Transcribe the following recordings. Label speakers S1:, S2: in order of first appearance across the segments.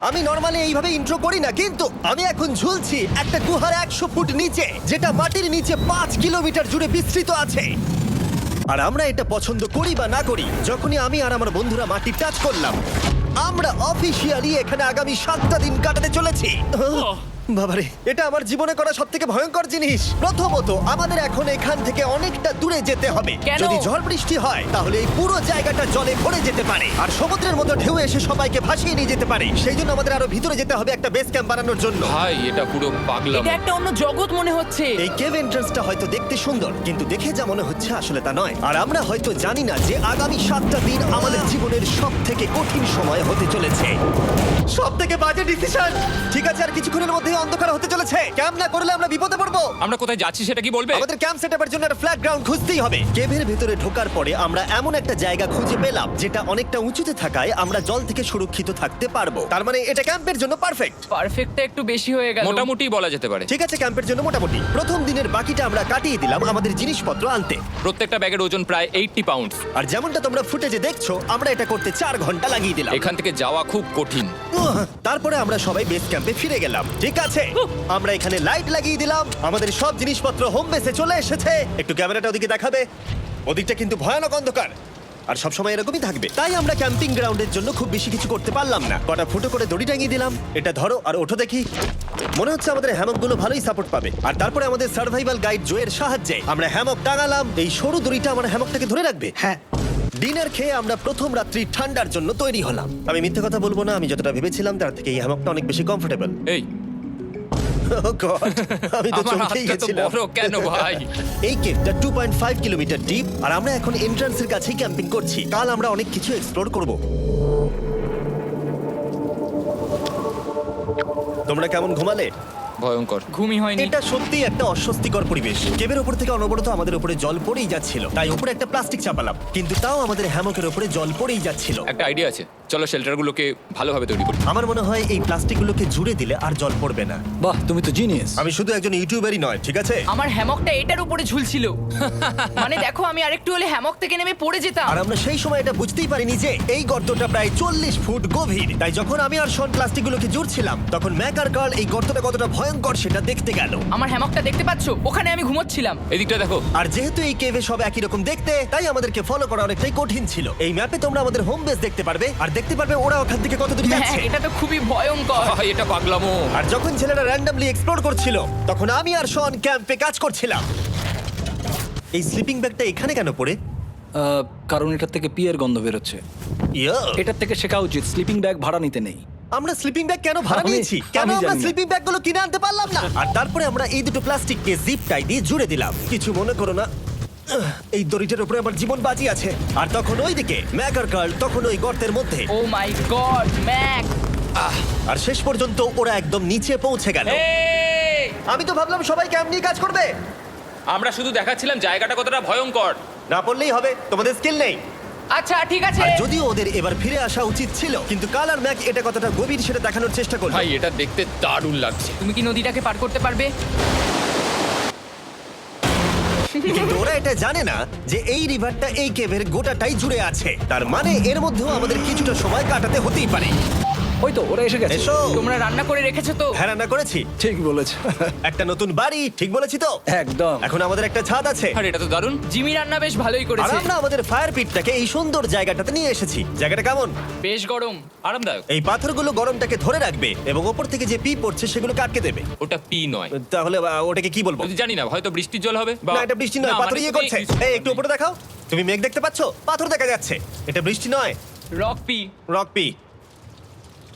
S1: আমি নরমালি এইভাবে ইন্ট্রো করি না, কিন্তু আমি এখন ঝুলছি একটা গুহার 100 ফুট নিচে, যেটা মাটির নিচে 5 কিলোমিটার জুড়ে বিস্তৃত আছে। আর আমরা এটা পছন্দ করি বা না করি, যখনই আমি আর আমার বন্ধুরা মাটি টাচ করলাম, আমরা অফিসিয়ালি এখানে আগামী 7টা দিন কাটাতে চলেছি। বাবারে, এটা আমার জীবনে করা সবথেকে ভয়ঙ্কর জিনিস। প্রথমত, আমাদের এখন এখান থেকে অনেকটা দূরে যেতে হবে।
S2: কেন?
S1: যদি ঝড় বৃষ্টি হয় তাহলে এই পুরো জায়গাটা জলে ভরে যেতে পারে, আর সমুদ্রের মতো ঢেউ এসে সবাইকে ভাসিয়ে নিয়ে যেতে পারে। সেই জন্য আমাদের আরো ভিতরে যেতে হবে একটা বেস ক্যাম্প বানানোর জন্য।
S3: ভাই এটা পুরো পাগলাম।
S2: এটা একটা অন্য জগৎ মনে হচ্ছে।
S1: এই কেভ এন্ট্রান্সটা হয়তো দেখতে সুন্দর, কিন্তু দেখে যা মনে হচ্ছে আসলে তা নয়। আর আমরা হয়তো জানি না যে আগামী 7টা দিন আমাদের জীবনের সব থেকে কঠিন সময় হতে চলেছে। সব থেকে বাজে ডিসিশন। ঠিক আছে, আর কিছুক্ষণের মধ্যেই অন্ধকার হতে চলেছে। ক্যাম্প না করলে আমরা বিপদে পড়বো।
S3: আমরা কোথায় যাচ্ছি সেটা কি বলবে?
S1: আমাদের ক্যাম্প সেটআপের জন্য একটা ফ্ল্যাট গ্রাউন্ড খুঁজতেই হবে। কেভের ভেতরে ঢোকার পরে আমরা এমন একটা জায়গা খুঁজে পেলাম যেটা অনেকটা উঁচুতে থাকায় আমরা জল থেকে সুরক্ষিত থাকতে পারবো। তার মানে এটা ক্যাম্পের জন্য পারফেক্ট।
S2: পারফেক্টটা একটু বেশি হয়ে গেল।
S3: মোটামুটি বলা যেতে পারে।
S1: ঠিক আছে, ক্যাম্পের জন্য মোটামুটি। প্রথম দিনের বাকিটা আমরা কাটিয়ে দিলাম আমাদের জিনিসপত্র আনতে।
S3: প্রত্যেকটা ব্যাগের ওজন প্রায় 80 পাউন্ড।
S1: আর যেমনটা তোমরা ফুটেজে দেখছো, আমরা এটা করতে 4 ঘন্টা লাগিয়ে দিলাম।
S3: এখান থেকে যাওয়া খুব কঠিন।
S1: তারপরে আমরা সবাই বেস ক্যাম্পে ফিরে গেলাম। ঠিক আছে, আমরা এখানে লাইট লাগিয়ে দিলাম। আমাদের সব জিনিসপত্র হোম বেসে চলে এসেছে। একটু ক্যামেরাটা ওদিকে দেখাবে। ওদিকটা কিন্তু ভয়ানক অন্ধকার, আর সবসময় এরকমই থাকবে। তাই আমরা ক্যাম্পিং গ্রাউন্ডের জন্য খুব বেশি কিছু করতে পারলাম না। কটা ফুটো করে দড়ি টাঙিয়ে দিলাম। এটা ধরো আর ওঠো দেখি। মনে হচ্ছে আমাদের হ্যামকগুলো ভালোই সাপোর্ট পাবে। আর তারপরে আমাদের সার্ভাইভাল গাইড জোয়ের সাহায্যে আমরা হ্যামক টাঙালাম। এই সরু দড়িটা আমার হ্যামকটাকে ধরে রাখবে। হ্যাঁ। ডিনার খেয়ে আমরা প্রথম রাত্রি ঠান্ডার জন্য তৈরি হলাম। আমি মিথ্যে কথা বলবো না, আমি যতটা ভেবেছিলাম তার থেকে এই হ্যামকটা অনেক বেশি কমফোর্টেবল।
S3: এই
S1: আমি তো
S3: আমার
S1: চমকেই
S3: হাতটা তো
S1: গেছিলাম।
S3: বড় কেন ভাই?
S1: এই কেভটা 2.5 কিলোমিটার ডিপ, আর আমরা এখন এন্ট্রান্সের কাছেই ক্যাম্পিং করছি। কাল আমরা অনেক কিছু এক্সপ্লোর করব। তোমরা কেমন ঘুমালে?
S3: ভয়ঙ্কর।
S2: ঘুমই হয়নি।
S1: এটা সত্যিই একটা অস্বস্তিকর পরিবেশ। কেবের উপর থেকে অনবরত আমাদের উপরে জল পড়েই যাচ্ছিল, তাই উপরে একটা প্লাস্টিক চাপালাম, কিন্তু তাও আমাদের হ্যামকের উপরে জল পড়েই যাচ্ছিল।
S3: একটা আইডিয়া আছে, চলো শেল্টারগুলোকে ভালোভাবে তৈরি করি।
S1: আমার মনে হয় এই প্লাস্টিকগুলোকে জুড়ে দিলে আর জল পড়বে না।
S4: বাহ, তুমি তো জিনিয়াস।
S1: আমি শুধু একজন ইউটিউবারই নয়, ঠিক আছে?
S2: আমার হ্যামকটা এটার উপরে ঝুলছিল। মানে দেখো, আমি আরেকটু হলে হ্যামক থেকে নেমে পড়ে যেতাম।
S1: আর আমরা সেই সময় এটা বুঝতেই পারিনি যে এই গর্তটা প্রায় 40 ফুট গভীর। তাই যখন আমি আর শন প্লাস্টিকগুলোকে জুড়ছিলাম, তখন ম্যাক আর কার্ল এই গর্তটা কতটা ভয়ঙ্কর সেটা দেখতে গেল।
S2: আমার হ্যামকটা দেখতে পাচ্ছো? ওখানে আমি ঘুমোচ্ছিলাম।
S3: এদিকটা দেখো।
S1: আর যেহেতু এই কেভে সব একই রকম দেখতে, তাই আমাদেরকে ফলো করা অনেকটাই কঠিন ছিল। এই ম্যাপে তোমরা আমাদের হোম বেস দেখতে পারবে, আর দেখতে পারবে ওরা ওখান থেকে কত দূর
S2: হ্যাঁ,
S1: যাচ্ছে।
S2: এটা তো খুবই ভয়ঙ্কর।
S3: ভাই এটা পাগলামো।
S1: আর যখন ছেলেরা র্যান্ডমলি এক্সপ্লোর করছিল, তখন আমি আর শন ক্যাম্পে কাজ করছিলাম। এই স্লিপিং ব্যাগটা এখানে কেন পড়ে?
S4: কারণ এটার থেকে পিয়ের গন্ধ বেরোচ্ছে।
S1: ইয়া,
S4: এটার থেকে শেখা উচিত স্লিপিং ব্যাগ ভাড়া নিতে নেই।
S1: আমরা স্লিপিং ব্যাগ কেন ভাড়া
S4: আমি-
S1: নিয়েছি? কেন
S4: আমি
S1: আমরা
S4: জানি না।
S1: স্লিপিং ব্যাগগুলো কিনে আনতে পারলাম না? আর তারপরে আমরা এই দুটো প্লাস্টিককে জিপ টাই দিয়ে জুড়ে দিলাম। কিছু মনে করো না, এই দড়িটার উপরে আমার জীবন বাজি আছে। আর তখন ওইদিকে ম্যাক আর কার্ল তখন ওই গর্তের মধ্যে।
S2: ও মাই গড, ম্যাক!
S1: আর শেষ পর্যন্ত ওরা একদম নিচে পৌঁছে গেল।
S3: এই!
S1: আমি তো ভাবলাম সবাই ক্যাম্প নিয়ে কাজ করবে।
S3: আমরা শুধু দেখাচ্ছিলাম জায়গাটা কতটা ভয়ঙ্কর।
S1: না পড়লেই হবে, তোমাদের স্কিল নেই।
S2: আচ্ছা ঠিক আছে।
S1: আর যদিও ওদের এবার ফিরে আসা উচিত ছিল, কিন্তু কাল আর ম্যাক এটা কতটা গভীর সেটা দেখানোর চেষ্টা করলো।
S3: ভাই এটা দেখতে দারুণ লাগছে।
S2: তুমি কি নদীটাকে পার করতে পারবে?
S1: কিন্তু ওরা এটা জানে না যে এই রিভারটা এই কেভের গোটাটাই জুড়ে আছে। তার মানে এর মধ্যেও আমাদের কিছুটা সময় কাটাতে হতেই পারে।
S4: ওই তো ওরা এসে গেছে।
S1: এসো।
S2: তোমরা রান্না করে রেখেছো তো?
S1: হ্যাঁ, রান্না করেছি।
S4: ঠিক বলেছ।
S1: একটা নতুন বাড়ি, ঠিক বলেছি তো?
S4: একদম।
S1: এখন আমাদের একটা ছাদ আছে।
S3: আর এটা তো দারুণ।
S2: জিমি রান্না বেশ ভালোই
S1: আর
S2: করেছে।
S1: আমরা আমাদের ফায়ার পিটটাকে এই সুন্দর জায়গাটাতে নিয়ে এসেছি। জায়গাটা কেমন?
S2: বেশ গরম।
S3: আরামদায়ক।
S1: এই পাথরগুলো গরমটাকে ধরে রাখবে এবং ওপর থেকে যে পি পড়ছে সেগুলোকে আটকে দেবে।
S3: ওটা পি নয়।
S1: তাহলে ওটাকে কি বলবো?
S3: যদি জানি না, হয়তো বৃষ্টির জল হবে বা
S1: না, এটা বৃষ্টি নয়,
S3: না,
S1: পাথর
S3: মানে
S1: ইয়ে
S3: তুমি
S1: করছে।
S3: কিছু-
S1: এই একটু উপরে দেখাও। তুমি মেঘ দেখতে পাচ্ছো? পাথর দেখা যাচ্ছে। এটা বৃষ্টি নয়,
S2: রক পি।
S1: Rock P.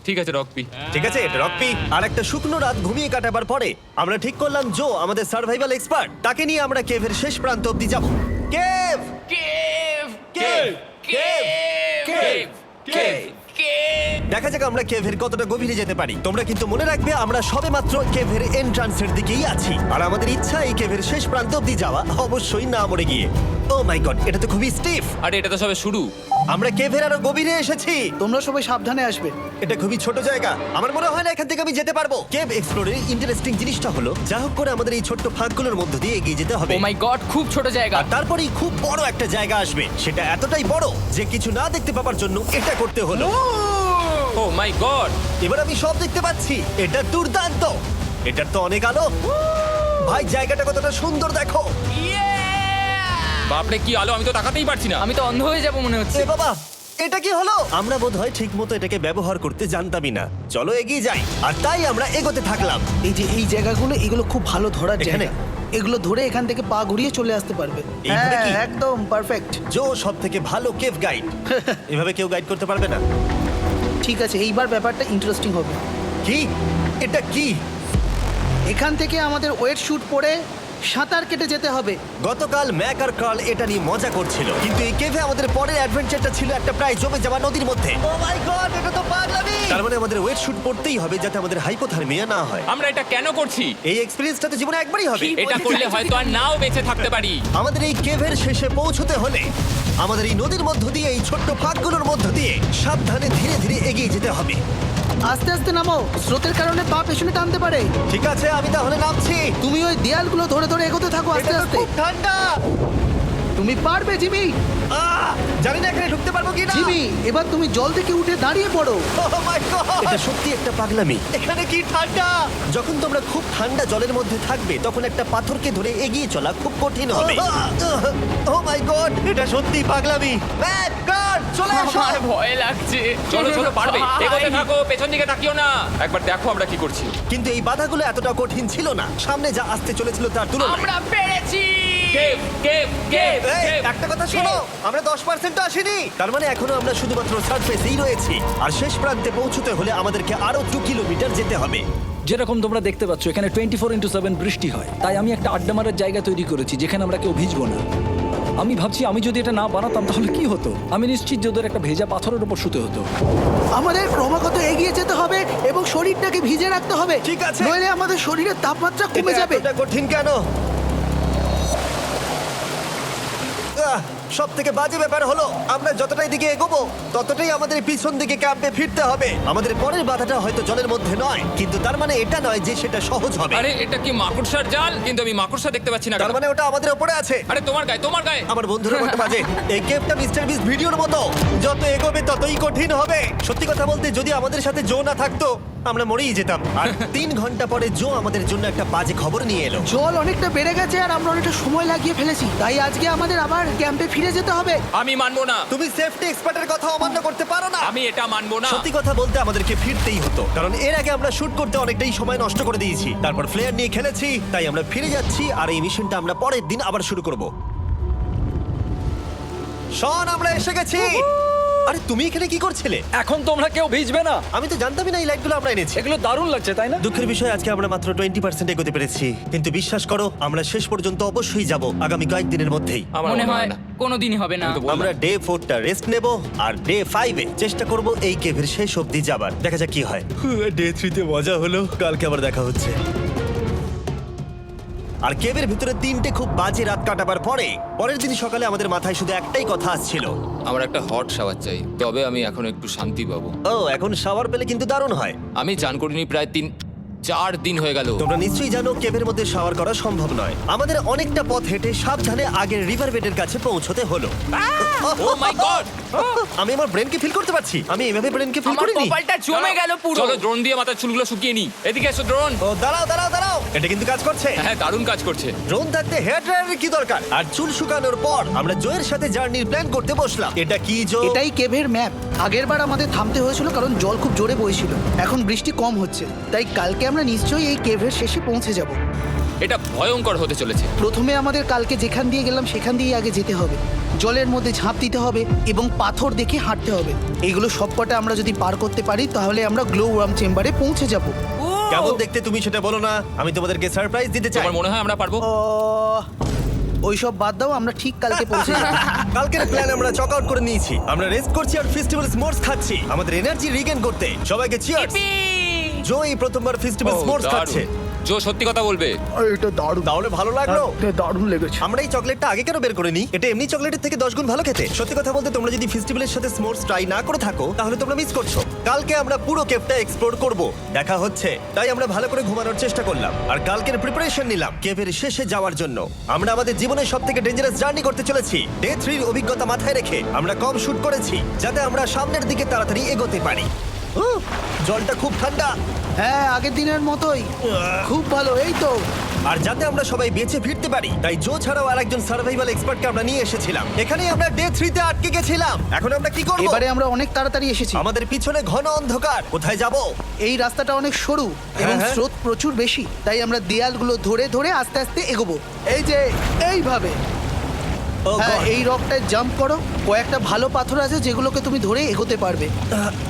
S3: ঠিক আছে, রক পি।
S1: ঠিক আছে, এটা রক পি। আর একটা শুকনো রাত ঘুমিয়ে কাটাবার পরে আমরা ঠিক করলাম জো আমাদের সার্ভাইভাল এক্সপার্ট, তাকে নিয়ে আমরা কেভের শেষ প্রান্ত অব্দি যাব। Cave,
S2: cave!
S1: Cave, cave,
S2: cave!
S1: Cave. দেখা যাক আমরা কেভের কতটা গভীরে যেতে পারি। তোমরা কিন্তু মনে রাখবে আমরা সবেমাত্র কেভের এন্ট্রান্সের দিকেই আছি, আর আমাদের ইচ্ছা এই কেভের শেষ প্রান্ত অব্দি যাওয়া, অবশ্যই না মরে গিয়ে। ও মাই গড, এটা তো খুবই স্টিফ।
S3: আরে এটা তো সবে শুরু।
S1: আমরা কেভের আরো গভীরে এসেছি।
S4: তোমরা সবাই সাবধানে আসবে।
S1: এটা খুবই ছোট জায়গা, আমার মনে হয় না এখান থেকে আমি যেতে পারবো। কেভ এক্সপ্লোরের ইন্টারেস্টিং জিনিসটা হলো, যা হোক করে আমাদের এই ছোট্ট ফাঁকগুলোর মধ্য দিয়ে এগিয়ে যেতে হবে।
S2: ও মাই গড, খুব ছোট জায়গা।
S1: আর তারপরেই খুব বড় একটা জায়গা আসবে, সেটা এতটাই বড় যে কিছু না দেখতে পাওয়ার জন্য এটা করতে হলো।
S3: ও মাই গড!
S1: এবার আমি সব দেখতে পাচ্ছি, এটা দুর্দান্ত। এটার তো অনেক আলো। ভাই জায়গাটা কতটা সুন্দর দেখো।
S3: বাপরে কি আলো, আমি তো তাকাতেই পারছি না।
S2: আমি তো অন্ধ হয়ে যাব মনে হচ্ছে।
S1: এ বাবা, এটা কি হলো? আমরা বোধহয় ঠিক মতো এটাকে ব্যবহার করতে জানতামই না। চলো এগিয়ে যাই। আর তাই আমরা এগোতে থাকলাম।
S4: এই যে এই জায়গাগুলো এগুলো খুব ভালো ধরার
S1: এখানে?
S4: জায়গা। এগুলো ধরে এখান থেকে পা ঘুরিয়ে চলে আসতে পারবে।
S1: এইভাবে কি?
S4: একদম পারফেক্ট।
S1: জো সব থেকে ভালো কেভ গাইড। এভাবে কেউ গাইড করতে পারবে না।
S4: ঠিক আছে, এইবার ব্যাপারটা ইন্টারেস্টিং হবে।
S1: কি? এটা কি?
S4: এখান থেকে আমাদের ওয়েট শুট পরে সাঁতার কেটে যেতে হবে।
S1: গতকাল ম্যাক আর কার্ল এটা নিয়ে মজা করছিল, কিন্তু এই কেভে আমাদের পরের অ্যাডভেঞ্চারটা ছিল একটা প্রায় জমে যাওয়া নদীর মধ্যে। ও মাই গড, এটা তো পাগলামি! তার মানে আমাদের ওয়েট শুট পড়তেই হবে যাতে আমাদের হাইপোথার্মিয়া না হয়।
S3: আমরা এটা কেন করছি?
S1: এই এক্সপেরিয়েন্সটা তো জীবনে একবারই হবে।
S3: এটা করলে হয়তো আর নাও বেঁচে থাকতে পারি।
S1: আমাদের এই কেভের শেষে পৌঁছতে হলে আমাদের এই নদীর মধ্য দিয়ে, এই ছোট্ট ফাঁকগুলোর মধ্য দিয়ে সাবধানে ধীরে ধীরে এগিয়ে যেতে হবে।
S4: আস্তে আস্তে নামো, স্রোতের কারণে পা পেছনে টানতে পারে।
S1: ঠিক আছে, আমি তাহলে নামছি।
S4: তুমি ওই দেয়ালগুলো ধরে ধরে এগোতে থাকো আস্তে
S1: এটা তো
S4: আস্তে।
S1: খুব ঠান্ডা।
S4: তুমি পারবে জিমি।
S1: জানি না এখানে ঢুকতে পারবো কি না।
S4: জিমি, এবার তুমি জল থেকে উঠে দাঁড়িয়ে পড়ো।
S1: এটা সত্যি একটা পাগলামি। এখানে কি ঠান্ডা! যখন তোমরা খুব ঠান্ডা জলের মধ্যে থাকবে তখন একটা পাথরকে ধরে এগিয়ে চলা খুব কঠিন হবে। ও মাই গড, এটা সত্যি পাগলামি। ম্যাক, গড, চলে এসো।
S2: আমার ভয় লাগছে।
S3: চলো চলো, পারবে।
S2: ভাই।
S3: এগোতে থাকো, পেছন দিকে তাকিও না। একবার দেখো আমরা কি করছি।
S1: কিন্তু এই বাধাগুলো এতটা কঠিন ছিল না সামনে যা আসতে চলেছিল তার তুলনায়।
S2: আমরা পেরেছি।
S3: কেভ কেভ কেভ
S1: এই,
S3: কেভ।
S1: একটা কথা শোনো, আমরা 10% আসিনি। তার মানে এখনো আমরা শুধুমাত্র সার্ফেসেই রয়েছি। আর শেষ প্রান্তে পৌঁছতে হলে আমাদেরকে আরো 2 কিলোমিটার যেতে হবে।
S4: যেরকম তোমরা দেখতে পাচ্ছ এখানে 24/7 বৃষ্টি হয়, তাই আমি একটা আড্ডা মারার জায়গা তৈরি করেছি যেখানে আমরা কেউ ভিজবো না। আমি ভাবছি আমি যদি এটা না বানাতাম তাহলে কি হতো। আমি নিশ্চিত যে ওদের একটা ভেজা পাথরের উপর শুতে হতো। আমাদের ক্রমাগত এগিয়ে যেতে হবে এবং শরীরটাকে ভিজে রাখতে হবে।
S1: ঠিক আছে।
S4: নইলে আমাদের শরীরের তাপমাত্রা কমে যাবে।
S1: এটা কঠিন কেন? সব থেকে বাজে ব্যাপার হলো আমরা যতটাই দিকে এগোবো ততটাই আমাদের পিছন দিকে ক্যাম্পে ফিরতে হবে। আমাদের পরের বাধাটা হয়তো জলের মধ্যে নয়, কিন্তু তার মানে এটা নয় যে সেটা সহজ হবে।
S3: আরে এটা কি মাকড়সার জাল? কিন্তু আমি মাকড়সা দেখতে পাচ্ছি না
S1: তার
S3: কেন?
S1: মানে ওটা আমাদের উপরে আছে।
S3: আরে তোমার গায়ে, তোমার গায়ে।
S1: আমার বন্ধুরা বলতে বাজে, এই গেমটা মিস্টার বিস ভিডিওর মতো, যত এগোবে ততই কঠিন হবে। সত্যি কথা বলতে যদি আমাদের সাথে জো না থাকতো আমরা মরেই যেতাম। আর 3 ঘন্টা পরে জো আমাদের জন্য একটা বাজে খবর নিয়ে এলো।
S4: জল অনেকটা বেড়ে গেছে আর আমরা অনেকটা সময় লাগিয়ে ফেলেছি, তাই আজকে আমাদের আবার ক্যাম্পে ফিরে যেতে হবে।
S3: আমি মানবো না।
S1: তুমি সেফটি এক্সপার্টের কথা অমান্য করতে পারো না।
S3: আমি এটা মানবো না।
S1: সত্যি কথা বলতে আমাদেরকে ফিরতেই হতো, কারণ এর আগে আমরা শুট করতে অনেকটাই সময় নষ্ট করে দিয়েছি। তারপর ফ্লেয়ার নিয়ে খেলেছি, তাই আমরা ফিরে যাচ্ছি আর এই মিশনটা আমরা পরের দিন আবার শুরু করব। শন, আমরা এসে গেছি। আরে তুমি এখানে কি করছিলে?
S4: এখন তোমরা কেউ ভিজবে না।
S1: আমি তো জানতামই না এই লাইটগুলো আমরা এনেছি।
S4: এগুলো দারুণ লাগছে তাই না?
S1: দুঃখের বিষয় আজকে আমরা মাত্র 20% এগোতে পেরেছি, কিন্তু বিশ্বাস করো আমরা শেষ পর্যন্ত অবশ্যই যাব আগামী কয়েকদিনের মধ্যেই।
S3: আমার
S2: মনে হয় কোনোদিনই হবে না।
S3: আমি তো বললাম।
S1: আমরা ডে 4টা রেস্ট নেব আর ডে 5-এ চেষ্টা করব এই কেভের শেষ অবধি যাবার। দেখা যাক কি হয়। ডে 3-তে মজা হলো, কালকে আবার দেখা হচ্ছে। আর কেভের ভিতরে 3টে খুব বাজে রাত কাটাবার পরে পরের দিন সকালে আমাদের মাথায় শুধু একটাই কথা আসছিল।
S3: আমার একটা হট শাওয়ার চাই, তবে আমি এখন একটু শান্তি পাবো।
S1: ও, এখন শাওয়ার পেলে কিন্তু দারুণ হয়।
S3: আমি চান করিনি প্রায় 3-4 দিন হয়ে গেল।
S1: তোমরা নিশ্চয়ই জানো কেভের মধ্যে শাওয়ার করা সম্ভব নয়। আমাদের অনেকটা পথ হেঁটে সাবধানে আগের রিভার বেডের কাছে পৌঁছতে হলো।
S3: ও মাই গড!
S1: আমি আমার ব্রেনকে ফিল করতে পারছি। আমি এভাবে ব্রেনকে ফিল
S2: আমার
S1: করিনি।
S2: কপালটা জমে গেল পুরো।
S3: চলো ড্রোন দিয়ে মাথার চুলগুলো শুকিয়ে নি। এদিকে এসো ড্রোন।
S1: ও দাঁড়াও দাঁড়াও দাঁড়াও, এটা কিন্তু কাজ করছে।
S3: হ্যাঁ, দারুণ কাজ করছে।
S1: ড্রোন থাকতে হেয়ার ড্রায়ারের কি দরকার? আর চুল শুকানোর পর আমরা জোয়ের সাথে জার্নির প্ল্যান করতে বসলাম। এটা কি জো?
S4: এটাই কেভের ম্যাপ। আগেরবার আমাদের থামতে হয়েছিল কারণ জল খুব জোরে বইছিল। এখন বৃষ্টি কম হচ্ছে, তাই কালকে আমরা নিশ্চয়ই এই কেভের শেষে পৌঁছে যাব।
S3: এটা ভয়ঙ্কর হতে চলেছে।
S4: প্রথমে আমাদের কালকে যেখান দিয়ে গেলাম সেখান দিয়ে আগে যেতে হবে। জলের মধ্যে ঝাঁপ দিতে হবে এবং পাথর দেখে হাঁটতে হবে। এগুলো সবকটা আমরা যদি পার করতে পারি তাহলে আমরা গ্লো ওয়ার্ম চেম্বারে পৌঁছে যাব।
S1: কেমন দেখতে তুমি সেটা বলো না, আমি তোমাদেরকে সারপ্রাইজ দিতে চাই।
S3: তোমার মনে হয় আমরা পারবো?
S4: ওইসব বাদ দাও, আমরা ঠিক কালকে পৌঁছে যাব।
S1: কালকের প্ল্যান আমরা চক আউট করে নিয়েছি। আমরা রেস্ট করছি আর ফেস্টিভ্যাল স্মোর্টস খাচ্ছি আমাদের এনার্জি রিগেন করতে। সবাইকে চিয়ার্স।
S2: Yippee!
S1: জো এই প্রথমবার ফেস্টিভ্যাল
S3: ও,
S1: স্মোর্টস
S3: দারুণ।
S1: খাচ্ছে।
S3: জো সত্যি কথা বলবে।
S4: এটা দারুণ,
S1: তাহলে ভালো লাগলো?
S4: এটা দারুণ লেগেছে।
S1: আমরা এই চকলেটটা আগে কেন বের করে নিই? এটা এমনি চকলেটের থেকে 10 গুণ ভালো খেতে। সত্যি কথা বলতে তোমরা যদি ফেস্টিভ্যালের সাথে স্মোর্টস ট্রাই না করে থাকো তাহলে তোমরা মিস করছো। কালকে আমরা পুরো কেভটা এক্সপ্লোর করব, দেখা হচ্ছে। তাই আমরা ভালো করে ঘুমানোর চেষ্টা করলাম আর কালকের প্রিপারেশন নিলাম কেভের শেষে যাওয়ার জন্য। আমরা আমাদের জীবনের সবথেকে ডেঞ্জারাস জার্নি করতে চলেছি। ডে 3-র অভিজ্ঞতা মাথায় রেখে আমরা কম শুট করেছি যাতে আমরা সামনের দিকে তাড়াতাড়ি এগোতে পারি। জলটা খুব ঠান্ডা।
S5: হ্যাঁ, আগের দিনের মতোই। খুব ভালো, এই তো।
S1: আর যাতে আমরা সবাই বেঁচে ফিরতে পারি তাই জো ছাড়াও আরেকজন সার্ভাইভাল এক্সপার্টকে আমরা নিয়ে এসেছিলাম। এখানেই আমরা ডে 3 তে আটকে গেছিলাম। এখন আমরা কি করব?
S5: এবারে আমরা অনেক তাড়াতাড়ি এসেছি।
S1: আমাদের পিছনে ঘন অন্ধকার, কোথায় যাব?
S5: এই রাস্তাটা অনেক সরু এবং
S1: হ্যাঁ।
S5: স্রোত প্রচুর বেশি, তাই আমরা দেয়ালগুলো ধরে ধরে আস্তে আস্তে এগোবো। এই যে এইভাবে।
S1: ও
S5: হ্যাঁ,
S1: God!
S5: এই রকটায় জাম্প করো। কয়েকটা ভালো পাথর আছে যেগুলোকে তুমি ধরে এগোতে পারবে।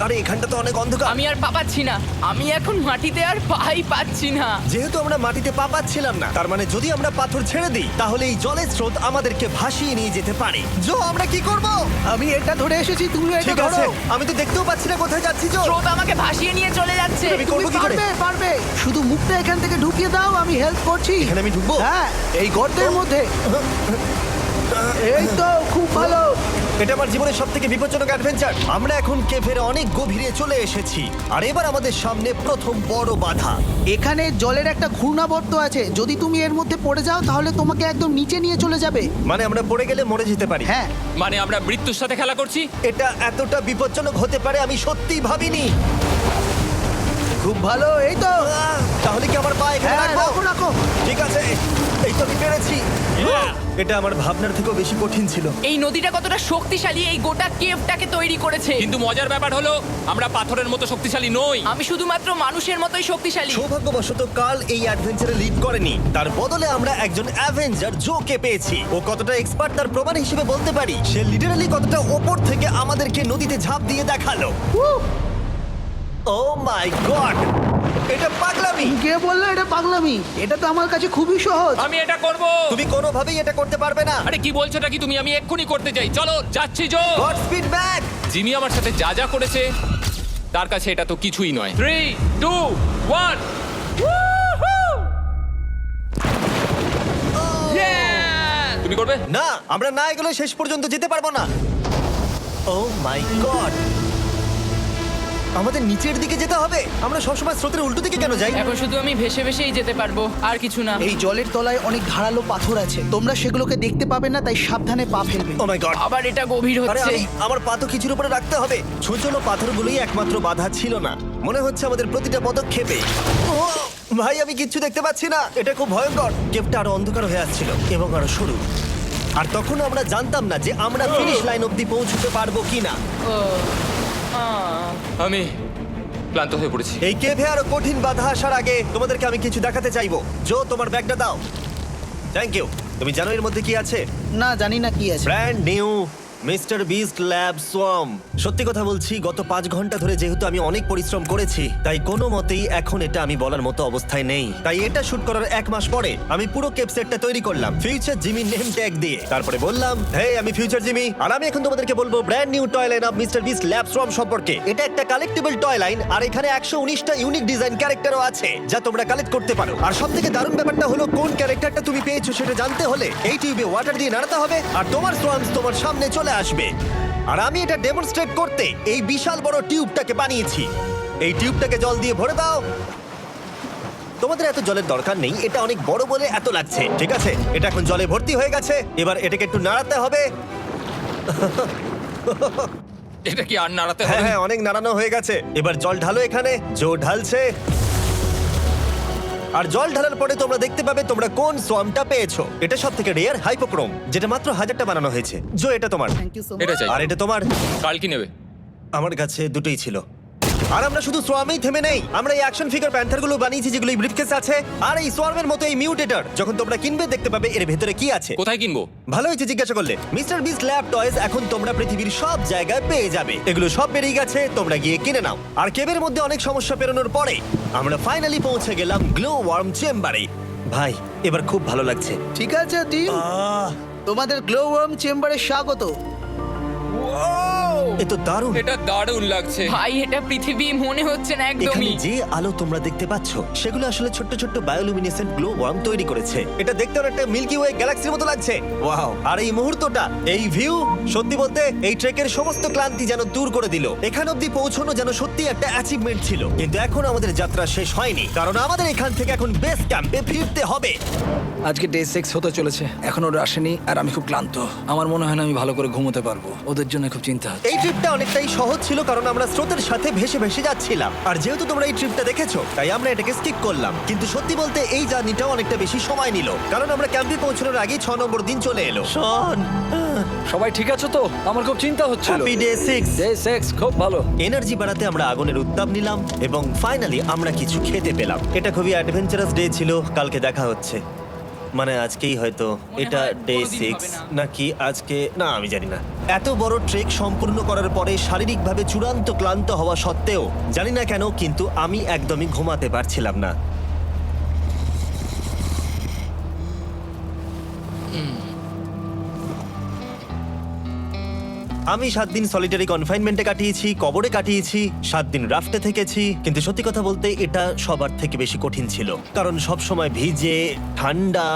S1: আরে এখানটা তো অনেক অন্ধকার।
S2: আমি আর পা পাচ্ছি না, আমি এখন মাটিতে আর পাই পাচ্ছি না।
S1: যেহেতু আমরা মাটিতে পা পাচ্ছিলাম না, তার মানে যদি আমরা পাথর ছেড়ে দিই তাহলে এই জলের স্রোত আমাদেরকে ভাসিয়ে নিয়ে যেতে পারে। জো, আমরা কি করব?
S5: আমি এটা ধরে এসেছি, তুমি এটা
S1: ঠিক আছে,
S5: ধরো।
S1: আমি তো দেখতেও পাচ্ছি না কোথায় যাচ্ছি। জো,
S2: স্রোত আমাকে ভাসিয়ে নিয়ে চলে যাচ্ছে।
S1: আমি
S5: তুমি
S1: করবো কি করে?
S5: পারবে, পারবে। শুধু মুখটা এখান থেকে ঢুকিয়ে দাও, আমি হেল্প করছি।
S1: এখানে আমি ঢুকবো?
S5: হ্যাঁ, এই গর্তের মধ্যে। এই তো, খুব ভালো।
S1: এটা আমার জীবনের সবথেকে বিপজ্জনক অ্যাডভেঞ্চার। আমরা এখন কেভের অনেক গভীরে চলে এসেছি আর এবার আমাদের সামনে প্রথম বড় বাধা।
S5: এখানে জলের একটা ঘূর্ণাবর্ত আছে, যদি তুমি এর মধ্যে পড়ে যাও তাহলে তোমাকে একদম নিচে নিয়ে চলে যাবে।
S1: মানে আমরা পড়ে গেলে মরে যেতে পারি।
S5: হ্যাঁ,
S3: মানে আমরা মৃত্যুর সাথে খেলা করছি।
S1: এটা এতটা বিপজ্জনক হতে পারে আমি সত্যিই ভাবিনি।
S5: খুব ভালো। এই তো।
S1: তাহলে কি আমার পা এখানে
S5: হ্যাঁ,
S1: রাখবো?
S5: রাখো রাখো।
S1: ঠিক আছে, এই তো আমি পেরেছি। এটা আমার ভাবনার থেকেও বেশি কঠিন ছিল।
S2: এই নদীটা কতটা শক্তিশালী এই গোটা কেভটাকে তৈরি করেছে।
S3: কিন্তু মজার ব্যাপার হলো আমরা পাথরের মতো শক্তিশালী নই।
S2: আমি শুধুমাত্র মানুষের মতোই শক্তিশালী।
S1: সৌভাগ্যবশত কার্ল এই অ্যাডভেঞ্চারে লিড করেনি, তার বদলে আমরা একজন অ্যাভেঞ্জার জোকে পেয়েছি। ও কতটা এক্সপার্ট তার প্রমাণ হিসেবে বলতে পারি। সে লিটারালি কতটা ওপর থেকে আমাদেরকে নদীতে ঝাঁপ দিয়ে দেখালো। ও মাই গড, এটা পাগলামি।
S5: কে বললো এটা পাগলামি? এটা তো আমার কাছে খুবই সহজ।
S3: আমি এটা করব।
S1: তুমি কোনোভাবেই এটা করতে পারবে না।
S3: আরে কি বলছোটা কি তুমি? আমি এক্ষুনি করতে চাই। চলো যাচ্ছি Joe.
S1: God speed back.
S3: Jimmy আমার সাথে যা যা করেছে তার কাছে এটা তো কিছুই নয়। 3 2 1 তুমি করবে?
S1: না, আমরা না এগুলো শেষ পর্যন্ত যেতে পারবো না। ও মাই গড, আমাদের নিচের দিকে যেতে হবে। আমরা সবসময় স্রোতের উল্টো দিকে কেন যাই?
S2: এখন শুধু আমি ভেসে ভেসেই যেতে পারবো, আর কিছু না।
S5: এই জলের তলায় অনেক ধারালো পাথর আছে, তোমরা সেগুলোকে দেখতে পাবে না, তাই সাবধানে পা ফেলবে।
S1: ও মাই গড,
S2: আবার এটা গভীর
S1: আরে
S2: হচ্ছে।
S1: আমার পা তো কিছুর উপরে রাখতে হবে। ছোট পাথরগুলোই একমাত্র বাধা ছিল না, মনে হচ্ছে আমাদের প্রতিটা পদক্ষেপে। ও ভাই, আমি কিচ্ছু দেখতে পাচ্ছি না। এটা খুব ভয়ঙ্কর। কেভটা আরো অন্ধকার হয়ে আসছিল এবং আরো সরু। আর তখন আমরা জানতাম না যে আমরা ফিনিশ লাইন অবধি পৌঁছতে পারবো কিনা।
S2: ও, আহ।
S3: আমি ক্লান্ত হয়ে পড়েছি।
S1: এই কেভে আরো কঠিন বাধা আসার আগে তোমাদেরকে আমি কিছু দেখাতে চাইবো। জো, তোমার ব্যাগটা দাও। Thank you. তুমি জানো এর মধ্যে কি আছে?
S5: না, জানি না কি আছে।
S1: Brand new mister beast lab swamp. সত্যি কথা বলছি, গত 5 ঘন্টা ধরে যেহেতু আমি অনেক পরিশ্রম করেছি, তাই কোনো মতেই এখন এটা আমি বলার মতো অবস্থায় নেই। তাই এটা শুট করার 1 মাস পরে আমি পুরো কেপ সেটটা তৈরি করলাম ফিউচার জিমি নেম ট্যাগ দিয়ে। তারপরে বললাম, হেই, আমি ফিউচার জিমি, আর আমি এখন তোমাদেরকে বলবো brand new toy line of mister beast lab swamp সম্পর্কে। এটা একটা কালেক্টিবল টয় লাইন, আর এখানে 119টা ইউনিক ডিজাইন ক্যারেক্টারও আছে যা তোমরা কালেক্ট করতে পারো। আর সবথেকে দারুণ ব্যাপারটা হলো, কোন ক্যারেক্টারটা তুমি পেয়েছো সেটা জানতে হলে এই টিউবে ওয়াটার দিয়ে নাড়াতে হবে, আর তোমার সোয়ামস তোমার সামনে চলে আসবে। আর আমি এটা ডেমনস্ট্রেট করতে এই বিশাল বড় টিউবটাকে বানিয়েছি। এই টিউবটাকে জল দিয়ে ভরে দাও। তোমাদের এত জলের দরকার নেই, এটা অনেক বড় বলে এত লাগছে। ঠিক আছে, এটা এখন জলে ভর্তি হয়ে গেছে। এবার এটাকে একটু নাড়াতে হবে।
S3: এটা কি আর নাড়াতে
S1: হ্যাঁ
S3: হবে?
S1: হ্যাঁ, অনেক নাড়ানো হয়ে গেছে। এবার জল ঢালো এখানে। জো ঢালছে। আর জল ঢালার পরে তোমরা দেখতে পাবে তোমরা কোন সোয়ামটা পেয়েছো। এটা সব থেকে রেয়ার হাইপোক্রোম, যেটা মাত্র 1000টা বানানো হয়েছে। জো, এটা তোমার।
S5: থ্যাংক ইউ সো
S3: এটা
S5: মাচ।
S3: চাই।
S1: আর এটা তোমার।
S3: কাল কি নেবে?
S1: আমার কাছে দুটোই ছিল। আর আমরা শুধু সোয়ামেই থেমে নেই, আমরা এই অ্যাকশন ফিগার প্যান্থারগুলো বানিয়েছি যেগুলো এই ব্রিফকেসে আছে। আর এই সোয়ার্মের মতো এই মিউটেটর যখন তোমরা কিনবে দেখতে পাবে এর ভেতরে কি আছে।
S3: কোথায় কিনবো?
S1: ভালো হয়েছে জিজ্ঞাসা করলে। মিস্টার বিস্ট ল্যাব টয়েস এখন তোমরা পৃথিবীর সব জায়গায় পেয়ে যাবে। এগুলো সব বেরিয়ে গেছে, তোমরা গিয়ে কিনে নাও। আর কেবের মধ্যে অনেক সমস্যা পেরোনোর পরে আমরা ফাইনালি পৌঁছে গেলাম গ্লো ওয়ার্ম চেম্বারে। ভাই, এবার খুব ভালো লাগছে।
S5: ঠিক আছে টিম, তোমাদের গ্লো ওয়ার্ম চেম্বারে স্বাগত।
S1: এ তো দারুণ।
S3: এটা দারুণ লাগছে।
S2: ভাই, এটা পৃথিবী মনে হচ্ছে না
S1: এখানে
S2: একদমই।
S1: যে আলো তোমরা দেখতে পাচ্ছ সেগুলো আসলে ছোট্ট ছোট্ট বায়োলুমিনেসেন্ট গ্লো ওয়ার্ম তৈরি করেছে। এটা দেখতে অনেকটা মিল্কি ওয়ে গ্যালাক্সির মতো লাগছে। ওয়াও! আর এই মুহূর্তটা, এই ভিউ, সত্যি বলতে এই ট্রেকের সমস্ত ক্লান্তি যেন দূর করে দিল। এখান অবধি পৌঁছানো যেন সত্যি একটা অ্যাচিভমেন্ট ছিল। কিন্তু এখন আমাদের যাত্রা শেষ হয়নি, কারণ আমাদের এখান থেকে এখন বেস ক্যাম্পে ফিরতে হবে।
S4: আজকে ডে 6 হতে চলেছে, এখনো ওরা আসেনি আর আমি খুব ক্লান্ত। আমার মনে হয় না আমি ভালো করে ঘুমোতে পারবো। ওদের জন্য খুব চিন্তা হচ্ছে।
S1: এই ট্রিপটা অনেকটাই সহজ ছিল কারণ আমরা স্রোতের সাথে ভেসে ভেসে যাচ্ছিলাম। আর যেহেতু তোমরা এই ট্রিপটা দেখেছো তাই আমরা এটাকে স্কিপ করলাম। কিন্তু সত্যি বলতে এই জার্নিটাও অনেকটা বেশি সময় নিল কারণ আমরা ক্যাম্পে পৌঁছানোর আগেই 6 নম্বর দিন চলে এলো। শন,
S4: সবাই ঠিক আছে তো? আমার খুব চিন্তা হচ্ছিল।
S1: Happy day 6।
S4: ডে 6 খুব ভালো।
S1: এনার্জি বাড়াতে আমরা আগুনের উত্তাপ নিলাম এবং ফাইনালি আমরা কিছু খেতে পেলাম। এটা খুবই অ্যাডভেঞ্চারাস ডে ছিল। কালকে দেখা হচ্ছে, মানে আজকেই হয়তো। এটা
S2: হয়
S1: ডে
S2: কোনোদিন
S1: 6
S2: হবে না।
S1: নাকি আজকে, না আমি জানি না। এত বড় ট্রেক সম্পূর্ণ করার পরে শারীরিকভাবে চূড়ান্ত ক্লান্ত হওয়া সত্ত্বেও জানি না কেন কিন্তু আমি একদমই ঘুমাতে পারছিলাম না। আমি 7 দিন সলিটারি কনফাইনমেন্টে কাটিয়েছি, কবরে কাটিয়েছি, 7 দিন রাফটে থেকেছি। কিন্তু সত্যি কথা বলতে এটা সবার থেকে বেশি কঠিন ছিল কারণ সব সময় ভিজে, ঠান্ডা,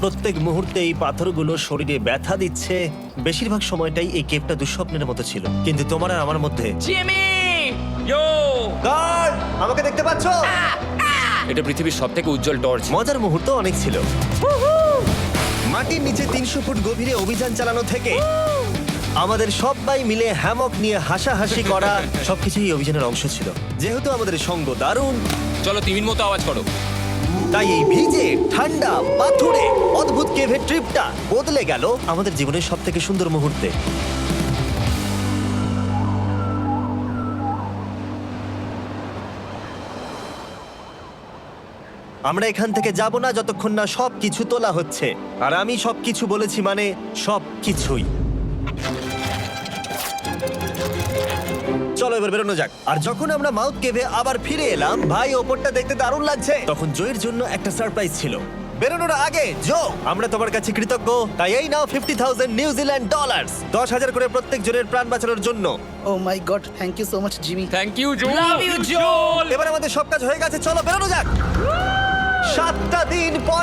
S1: প্রত্যেক মুহূর্তে এই পাথরগুলো শরীরে ব্যথা দিচ্ছে। বেশিরভাগ সময়টাই এই কেভটা দুঃস্বপ্নের মতো ছিল। কিন্তু তোমার আর আমার মধ্যে
S2: জিমি!
S1: গার্ড, আমাকে দেখতে পাচ্ছো?
S3: এটা পৃথিবীর সবথেকে উজ্জ্বল টর্চ।
S1: মজার মুহূর্ত অনেক ছিল। মাটির নিচে 300 ফুট গভীরে অভিযান চালানো থেকে আমাদের সবাই মিলে হ্যামক নিয়ে হাসাহাসি করা সবকিছুই এই অভিযানের অংশ ছিল। যেহেতু আমাদের সঙ্গ দারুণ,
S3: চলো তিমির মতো আওয়াজ করো।
S1: তাই এই ভিজে ঠান্ডা পাথুরে অদ্ভুত কেভের ট্রিপটা বদলে গেল আমাদের জীবনের সব থেকে সুন্দর মুহূর্তে। আমরা এখান থেকে যাব না যতক্ষণ না সবকিছু তোলা হচ্ছে। আর আমি সবকিছু বলেছি মানে সবকিছুই। চলো এবার বেরোনো যাক। আর যখন আমরা মাউথ কেভে আবার ফিরে এলাম, ভাই ওপরটা দেখতে দারুণ লাগছে। তখন জয়ের জন্য একটা সারপ্রাইজ ছিল। বেরোনোর আগে জো, আমরা তোমার কাছে কৃতজ্ঞ। তাই এই নাও 50,000 নিউজিল্যান্ড ডলার্স, 10,000 করে প্রত্যেক জনের প্রাণ বাঁচানোর জন্য।
S5: Oh my God, thank you so much Jimmy.
S3: Thank you Joe.
S2: Love you Joel!
S1: এবার আমাদের সব কাজ হয়ে গেছে, চলো বেরোনো যাক। 7টা দিন পর